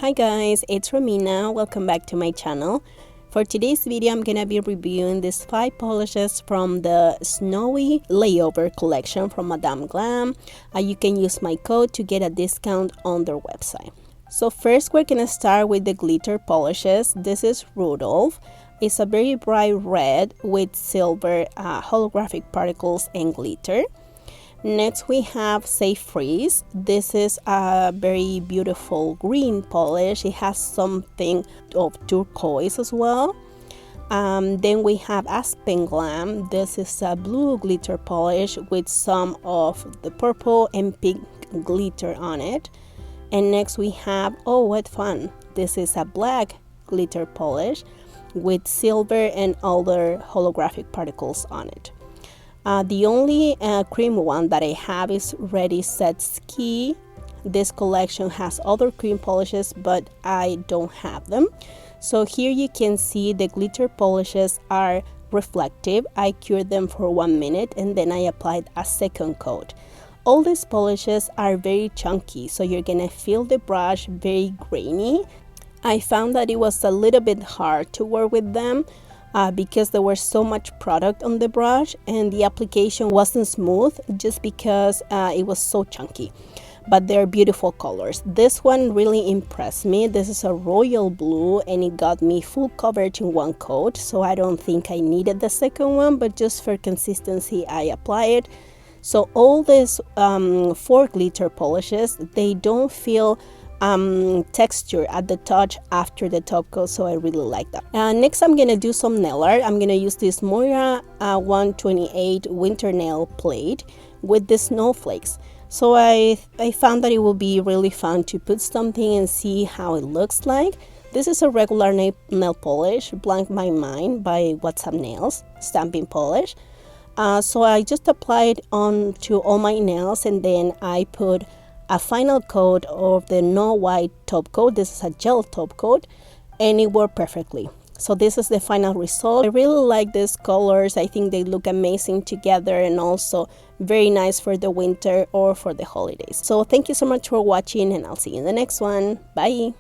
Hi guys, it's Romina. Welcome back to my channel. For today's video, I'm gonna be reviewing these 5 polishes from the Snowy Layover collection from Madam Glam. You can use my code to get a discount on their website. So first, we're gonna start with the glitter polishes. This is Rudolph. It's a very bright red with silver holographic particles and glitter. Next we have Safe Freeze. This is a very beautiful green polish. It has something of turquoise as well. Then we have Aspen Glam. This is a blue glitter polish with some of the purple and pink glitter on it. And next we have, oh what fun, this is a black glitter polish with silver and other holographic particles on it. The only cream one that I have is Ready Set Ski. This collection has other cream polishes, but I don't have them. So here you can see the glitter polishes are reflective. I cured them for 1 minute and then I applied a second coat. All these polishes are very chunky, so you're gonna feel the brush very grainy. I found that it was a little bit hard to work with them because there was so much product on the brush and the application wasn't smooth just because it was so chunky. But they're beautiful colors. This one really impressed me. This is a royal blue and it got me full coverage in 1 coat, so I don't think I needed the second one, but just for consistency I apply it. So all these 4 glitter polishes, they don't feel texture at the touch after the top coat, so I really like that. Next I'm gonna do some nail art. I'm gonna use this Moyra 128 winter nail plate with the snowflakes. So I found that it will be really fun to put something and see how it looks like. This is a regular nail polish, Blanc by Mine by What's Up Nails stamping polish. So I just applied on to all my nails and then I put a final coat of the no white top coat. This is a gel top coat and it worked perfectly. So this is the final result. I really like these colors. I think they look amazing together and also very nice for the winter or for the holidays. So thank you so much for watching and I'll see you in the next one. Bye.